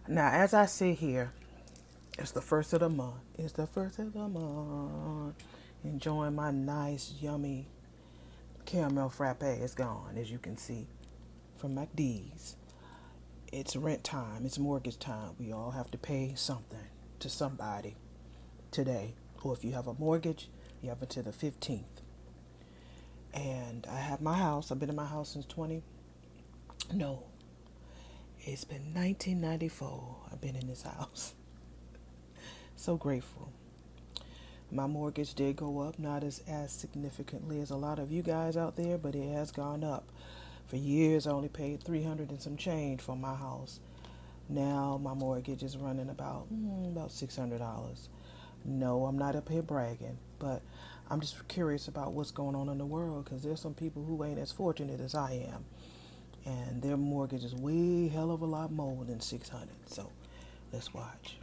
Now, as I sit here, it's the first of the month. It's the first of the month. Enjoying my nice, yummy caramel frappe. It's gone, as you can see from McDee's. It's rent time. It's mortgage time. We all have to pay something to somebody today. Or if you have a mortgage, you have until the 15th. And I have my house. I've been in my house since 20. No, it's been 1994. I've been in this house. So grateful. My mortgage did go up, not as significantly as a lot of you guys out there, but it has gone up. For years, I only paid 300 and some change for my house. Now my mortgage is running about $600. No, I'm not up here bragging, but I'm just curious about what's going on in the world because there's some people who ain't as fortunate as I am, and their mortgage is way hell of a lot more than 600. So let's watch.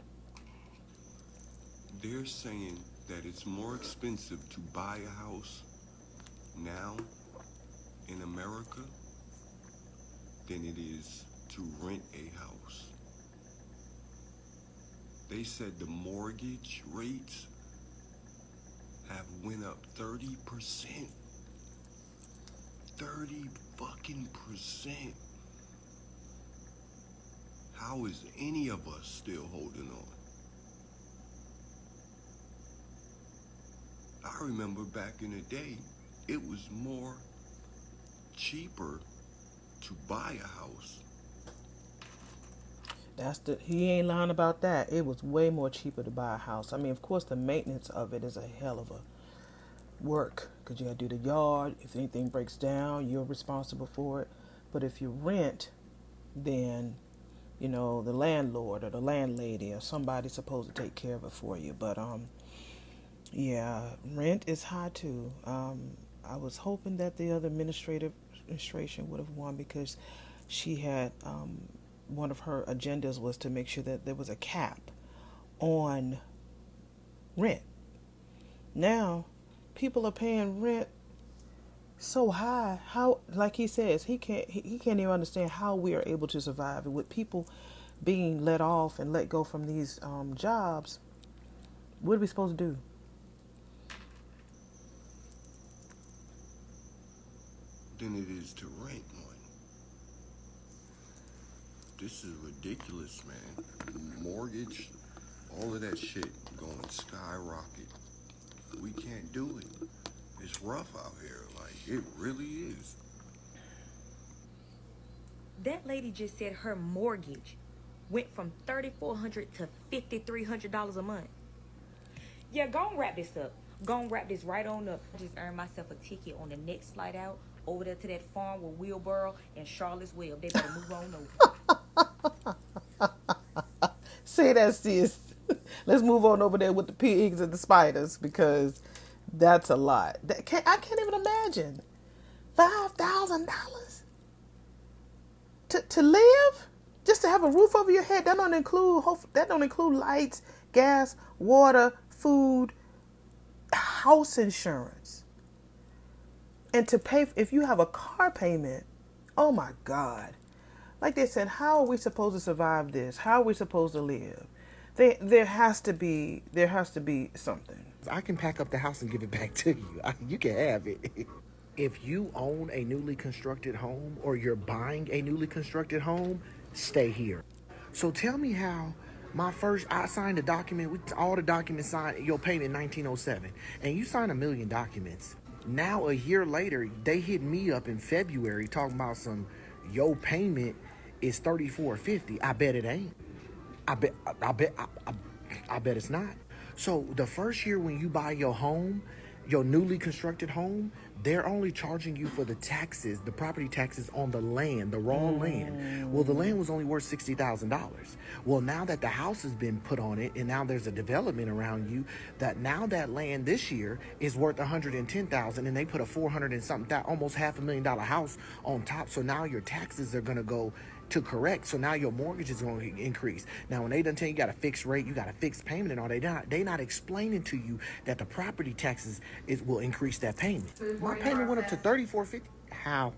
They're saying that it's more expensive to buy a house now in America than it is to rent a house. They said the mortgage rates have went up 30%. 30 fucking percent. How is any of us still holding on? I remember back in the day, it was more cheaper to buy a house. He ain't lying about that. It was way more cheaper to buy a house. I mean, of course, the maintenance of it is a hell of a work because you got to do the yard. If anything breaks down, you're responsible for it. But if you rent, then the landlord or the landlady or somebody's supposed to take care of it for you. But yeah, rent is high too. I was hoping that the other administration would have won because she had one of her agendas was to make sure that there was a cap on rent. Now, people are paying rent so high. How, like he says, he can't even understand how we are able to survive with people being let off and let go from these jobs. What are we supposed to do? Than it is to rent one. This is ridiculous, man. Mortgage, all of that shit going skyrocket. We can't do it. It's rough out here. Like, it really is. That lady just said her mortgage went from $3,400 to $5,300 a month. Yeah, go and wrap this up. Go and wrap this right on up. I just earned myself a ticket on the next flight out over there to that farm with Wheelbarrow and Charlotte's Web. They better move on over. Say that, sis. Let's move on over there with the pigs and the spiders because that's a lot. I can't even imagine $5,000 to live, just to have a roof over your head. That don't include lights, gas, water, food, house insurance, and to pay if you have a car payment. Oh my God! Like they said, how are we supposed to survive this? How are we supposed to live? There has to be something. I can pack up the house and give it back to you. You can have it. If you own a newly constructed home or you're buying a newly constructed home, stay here. So tell me how I signed a document, with all the documents signed, your payment 1907, and you signed a million documents. Now a year later, they hit me up in February talking about your payment is 3450. I bet it ain't. I bet it's not. So the first year when you buy your home, your newly constructed home, they're only charging you for the taxes, the property taxes on the land, the raw land. Well, the land was only worth $60,000. Well, now that the house has been put on it and now there's a development around you, that now that land this year is worth $110,000 and they put a 400 and something, almost $500,000 house on top. So now your taxes are going to go to correct. So now your mortgage is going to increase. Now, when they done tell you got a fixed rate, you got a fixed payment and all, they not explaining to you that the property taxes will increase that payment. My payment went up to $3,450. How?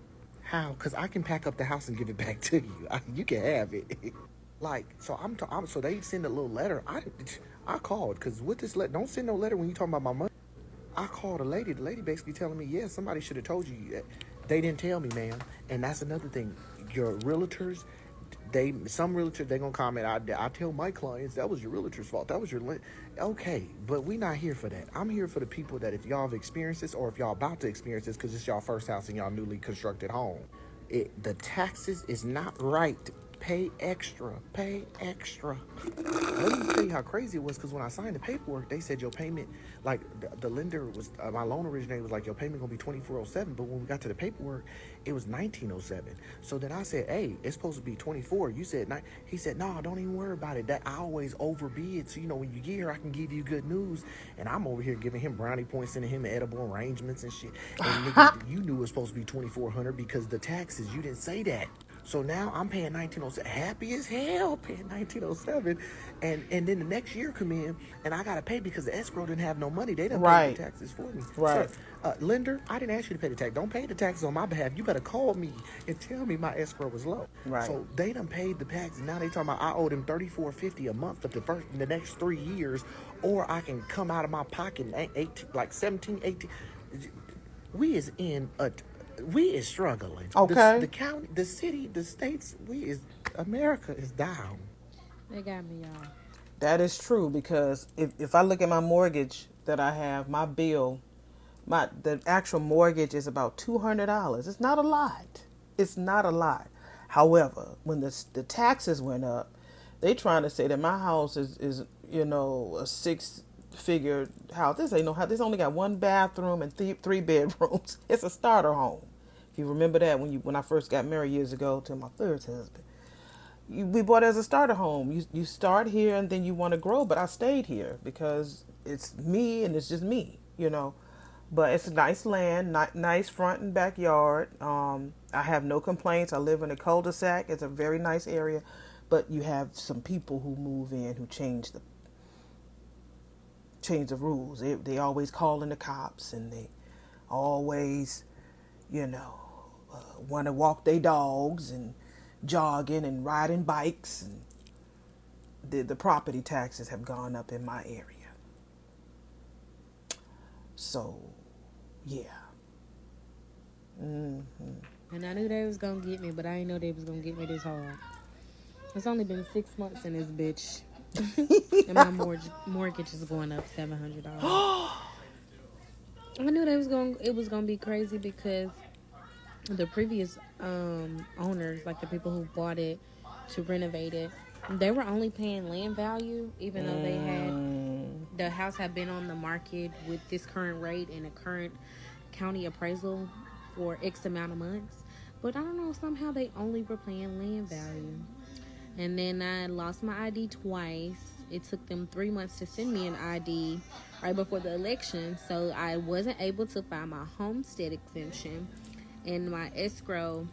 Because I can pack up the house and give it back to you. You can have it. Like, so so they send a little letter. I called because with this letter, don't send no letter when you talking about my money. I called a lady. The lady basically telling me, yeah, somebody should have told you. They didn't tell me, ma'am. And that's another thing. Your realtors, some realtors they gonna comment. I tell my clients that was your realtor's fault. That was okay, but we not here for that. I'm here for the people that if y'all have experienced this or if y'all about to experience this because it's y'all first house in y'all newly constructed home. The taxes is not right. Pay extra. Pay extra. Let me tell you how crazy it was because when I signed the paperwork, they said your payment, like the lender was, my loan originator was like, your payment gonna be 2407. But when we got to the paperwork, it was 1907. So then I said, hey, it's supposed to be 24. You said, he said, no, don't even worry about it. That I always overbid. So, when you get here, I can give you good news. And I'm over here giving him brownie points, sending him edible arrangements and shit. And nigga, you knew it was supposed to be 2400 because the taxes, you didn't say that. So now I'm paying 1907, happy as hell, paying 1907, and then the next year come in and I gotta pay because the escrow didn't have no money. They done paid the taxes for me. Right. Sir, lender, I didn't ask you to pay the tax. Don't pay the taxes on my behalf. You better call me and tell me my escrow was low. Right. So they done paid the taxes. Now they talking about I owe them $34.50 a month for the next 3 years, or I can come out of my pocket 17, 18. We is struggling. Okay. The county, the city, the states, America is down. They got me, y'all. That is true because if I look at my mortgage that I have, my bill, the actual mortgage is about $200. It's not a lot. It's not a lot. However, when the taxes went up, they trying to say that my house is a six-figure house. This ain't no house. This only got one bathroom and three bedrooms. It's a starter home. If you remember that when I first got married years ago to my first husband, we bought it as a starter home. You start here and then you want to grow, but I stayed here because it's me and it's just me. But it's nice land, nice front and backyard. I have no complaints. I live in a cul-de-sac. It's a very nice area, but you have some people who move in who change the rules. They always calling the cops and they always, want to walk their dogs and jogging and riding bikes, and the property taxes have gone up in my area. So, yeah. And I knew they was gonna get me, but I didn't know they was gonna get me this hard. It's only been 6 months in this bitch, and my mortgage is going up $700. I knew it was gonna be crazy because the previous owners, like the people who bought it to renovate it, they were only paying land value, even though the house had been on the market with this current rate and a current county appraisal for X amount of months. But I don't know, somehow they only were paying land value. And then I lost my ID twice. It took them 3 months to send me an ID right before the election, so I wasn't able to file my homestead exemption. And my escrow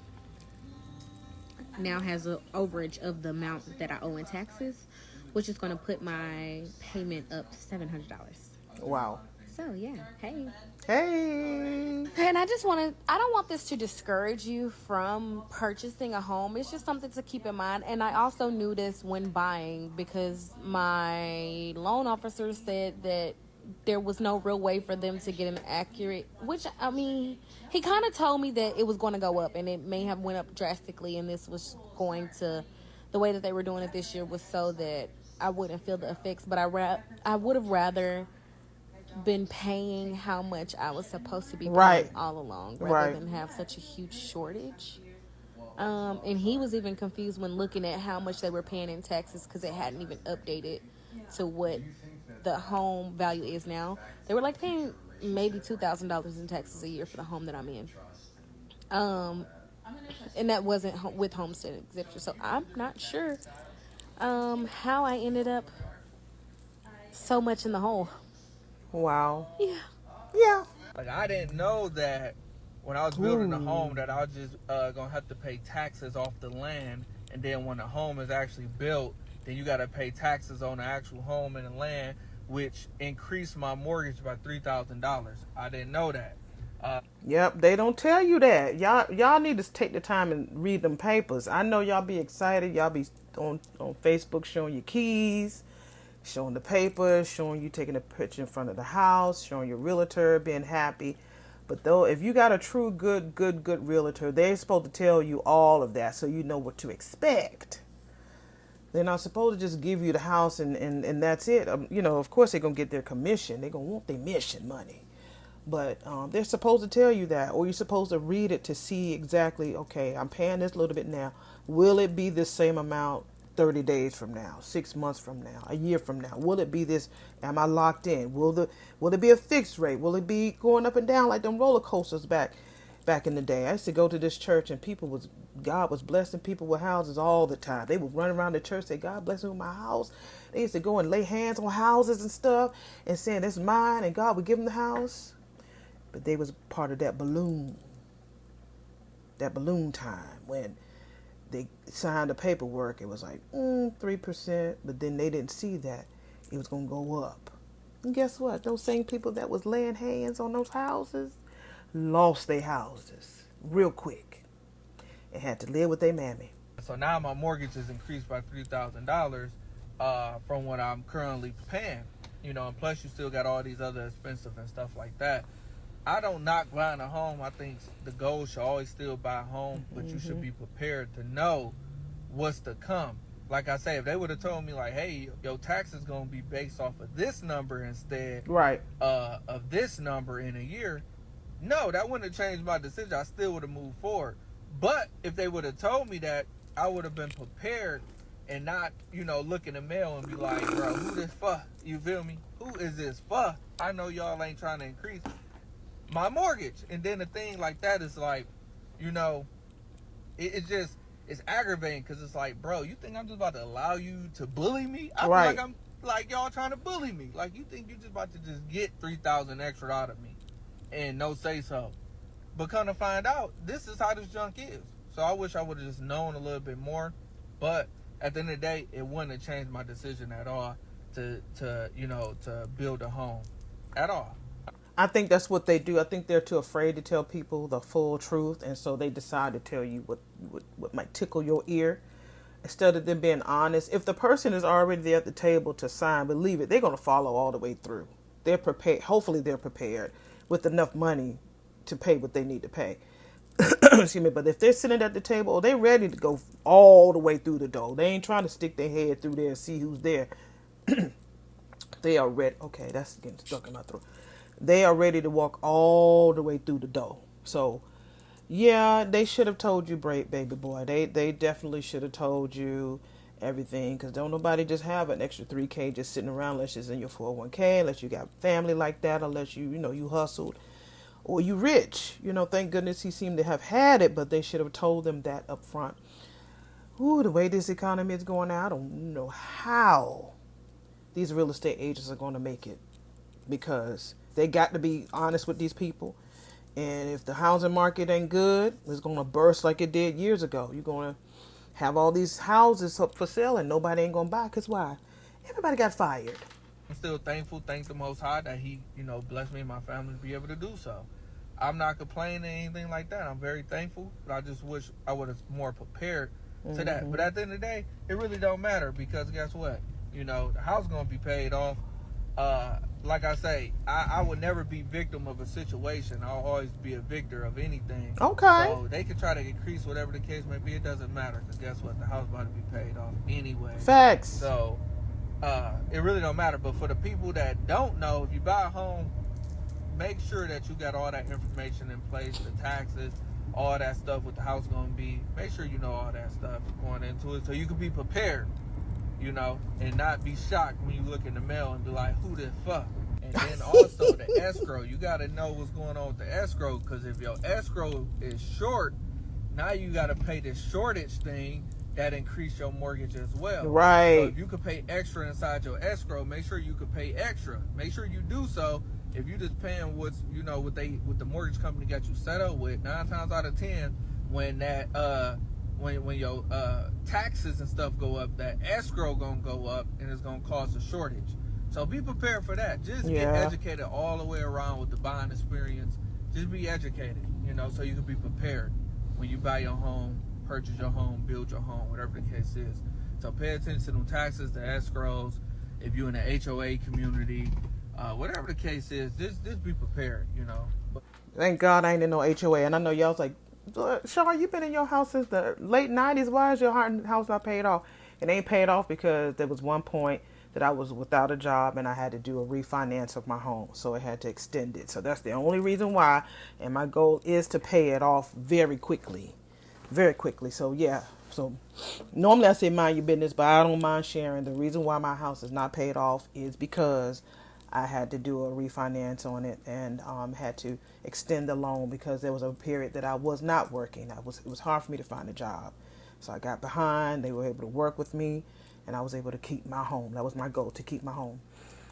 now has an overage of the amount that I owe in taxes, which is going to put my payment up to $700. Wow. So, yeah. Hey. Hey. And I don't want this to discourage you from purchasing a home. It's just something to keep in mind. And I also knew this when buying because my loan officer said that there was no real way for them to get an accurate, which, I mean, he kind of told me that it was going to go up and it may have went up drastically, and this was going to, the way that they were doing it this year was so that I wouldn't feel the effects, but I would have rather been paying how much I was supposed to be paying all along rather than have such a huge shortage. And he was even confused when looking at how much they were paying in taxes because it hadn't even updated to what the home value is now. They were like paying maybe $2,000 in taxes a year for the home that I'm in. And that wasn't with homestead exemption. So I'm not sure how I ended up so much in the hole. Wow. Yeah. Yeah. Like, I didn't know that when I was building the home that I was just gonna have to pay taxes off the land, and then when the home is actually built, then you gotta pay taxes on the actual home and the land, which increased my mortgage by $3,000. I didn't know that. Yep, they don't tell you that. Y'all need to take the time and read them papers. I know y'all be excited. Y'all be on Facebook showing your keys, showing the papers, showing you taking a picture in front of the house, showing your realtor being happy. But though, if you got a true good realtor, they're supposed to tell you all of that so you know what to expect. They're not supposed to just give you the house and that's it. Of course they're going to get their commission. They're going to want their mission money. But they're supposed to tell you that, or you're supposed to read it to see exactly, okay, I'm paying this a little bit now. Will it be the same amount 30 days from now, 6 months from now, a year from now? Will it be this? Am I locked in? Will it be a fixed rate? Will it be going up and down like them roller coasters back in the day? I used to go to this church and God was blessing people with houses all the time. They would run around the church, say, God bless me with my house. They used to go and lay hands on houses and stuff and saying, that's mine, and God would give them the house. But they was part of that balloon time when they signed the paperwork. It was like 3%, but then they didn't see that it was going to go up. And guess what? Those same people that was laying hands on those houses lost their houses real quick and had to live with their mammy. So now my mortgage is increased by $3,000 from what I'm currently paying. And plus you still got all these other expenses and stuff like that. I don't knock buying a home. I think the goal should always still buy a home, but you should be prepared to know what's to come. Like I say, if they would have told me, like, hey, your tax is going to be based off of this number instead of this number in a year, no, that wouldn't have changed my decision. I still would have moved forward. But if they would have told me that, I would have been prepared and not, look in the mail and be like, bro, who this for? You feel me? Who is this for? I know y'all ain't trying to increase my mortgage. And then the thing like that is like, it's aggravating because it's like, bro, you think I'm just about to allow you to bully me? I feel like I'm like y'all trying to bully me. Like, you think you just about to just get $3,000 extra out of me and no say so. But come to find out, this is how this junk is. So I wish I would have just known a little bit more. But at the end of the day, it wouldn't have changed my decision at all to build a home at all. I think that's what they do. I think they're too afraid to tell people the full truth, and so they decide to tell you what might tickle your ear instead of them being honest. If the person is already there at the table to sign, believe it, they're going to follow all the way through. They're prepared. Hopefully they're prepared with enough money to pay what they need to pay. Excuse me. But if they're sitting at the table, they're ready to go all the way through the door. They ain't trying to stick their head through there and see who's there. They are ready. Okay, that's getting stuck in my throat. They are ready to walk all the way through the door. So, yeah, they should have told you, baby boy. They definitely should have told you everything, because don't nobody just have an extra $3K just sitting around unless it's in your 401K, unless you got family like that, unless you hustled or you rich. Thank goodness he seemed to have had it, but they should have told them that up front. Ooh, the way this economy is going now, I don't know how these real estate agents are going to make it, because they got to be honest with these people. And if the housing market ain't good, it's going to burst like it did years ago. You're going to have all these houses up for sale and nobody ain't going to buy. Because why? Everybody got fired. I'm still thankful, thank the Most High that he, blessed me and my family to be able to do so. I'm not complaining or anything like that. I'm very thankful, but I just wish I would have more prepared to that. But at the end of the day, it really don't matter, because guess what? The house is going to be paid off. Like I say, I would never be victim of a situation. I'll always be a victor of anything. Okay. So they can try to increase whatever the case may be. It doesn't matter, because guess what? The house is about to be paid off anyway. Facts. So it really don't matter. But for the people that don't know, if you buy a home, make sure that you got all that information in place, the taxes, all that stuff, what the house going to be. Make sure you know all that stuff going into it so you can be prepared. And not be shocked when you look in the mail and be like, who this fuck? And then also the escrow. You got to know what's going on with the escrow, because if your escrow is short, now you got to pay this shortage thing that increase your mortgage as well. Right. So if you could pay extra inside your escrow, make sure you could pay extra. Make sure you do so. If you just paying what the mortgage company got you set up with, 9 times out of 10, when that when your taxes and stuff go up, that escrow gonna go up and it's gonna cause a shortage. So be prepared for that. Just get educated all the way around with the buying experience. Just be educated, so you can be prepared when you buy your home, purchase your home, build your home, whatever the case is. So pay attention to them taxes, the escrows. If you're in the HOA community, whatever the case is, just be prepared, you know. Thank God I ain't in no HOA. And I know y'all's like, Shar, you been in your house since the late 90s. Why is your house not paid off? It ain't paid off because there was one point that I was without a job and I had to do a refinance of my home. So I had to extend it. So that's the only reason why. And my goal is to pay it off very quickly. Very quickly. So yeah. So normally I say mind your business, but I don't mind sharing. The reason why my house is not paid off is because I had to do a refinance on it and had to extend the loan because there was a period that I was not working. It was hard for me to find a job. So I got behind. They were able to work with me and I was able to keep my home. That was my goal, to keep my home.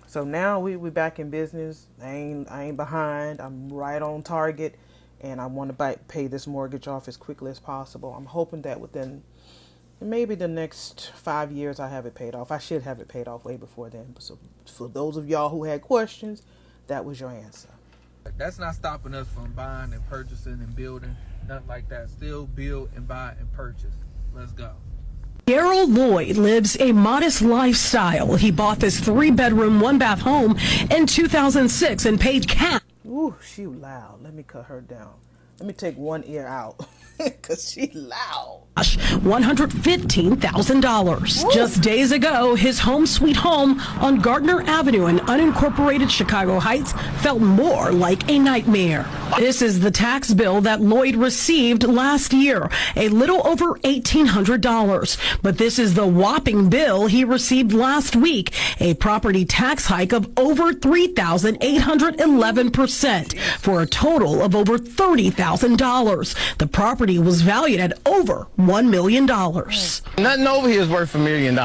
So now we back in business. I ain't behind. I'm right on target and I want to pay this mortgage off as quickly as possible. I'm hoping that within maybe the next 5 years I have it paid off. I should have it paid off way before then. So for those of y'all who had questions, that was your answer. That's not stopping us from buying and purchasing and building. Nothing like that. Still build and buy and purchase. Let's go. Daryl Lloyd lives a modest lifestyle. He bought this 3-bedroom, 1-bath home in 2006 and paid cash. Ooh, she loud. Let me cut her down. Let me take one ear out because she loud. $115,000. Just days ago, his home sweet home on Gardner Avenue in unincorporated Chicago Heights felt more like a nightmare. This is the tax bill that Lloyd received last year, a little over $1,800. But this is the whopping bill he received last week, a property tax hike of over 3,811% for a total of over $30,000. The property was valued at over $1 million. Nothing over here is worth $1 million.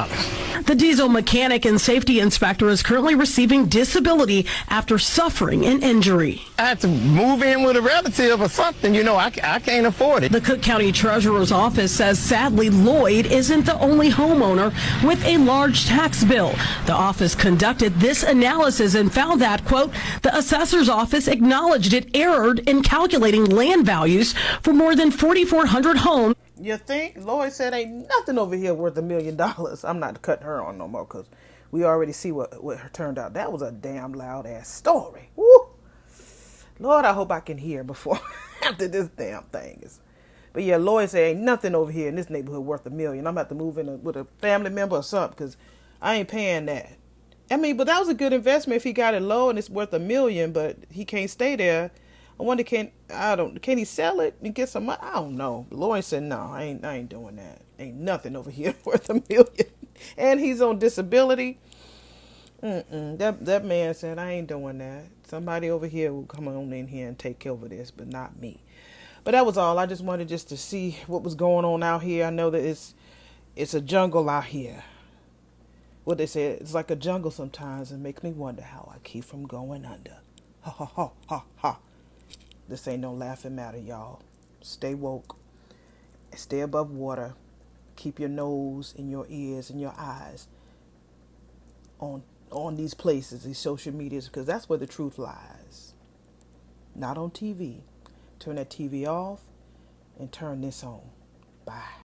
The diesel mechanic and safety inspector is currently receiving disability after suffering an injury. I had to move in with a relative or something, you know, I can't afford it. The Cook County Treasurer's Office says sadly Lloyd isn't the only homeowner with a large tax bill. The office conducted this analysis and found that, quote, the assessor's office acknowledged it erred in calculating land values for more than 4,400 homes. You think? Lloyd said ain't nothing over here worth $1 million. I'm not cutting her on no more because we already see what her turned out. That was a damn loud ass story. Woo! Lord, I hope I can hear before after this damn thing is. But yeah, Lloyd said ain't nothing over here in this neighborhood worth $1 million. I'm about to move in with a family member or something because I ain't paying that. I mean, but that was a good investment if he got it low and it's worth $1 million, but he can't stay there. I wonder, can he sell it and get some money? I don't know. Lloyd said, no, I ain't doing that. Ain't nothing over here worth $1 million. And he's on disability. That man said, I ain't doing that. Somebody over here will come on in here and take care of this, but not me. But that was all. I just wanted just to see what was going on out here. I know that it's a jungle out here. What they say, it's like a jungle sometimes and makes me wonder how I keep from going under. Ha ha ha ha ha. This ain't no laughing matter, y'all. Stay woke. Stay above water. Keep your nose and your ears and your eyes on these places, these social medias, because that's where the truth lies. Not on TV. Turn that TV off and turn this on. Bye.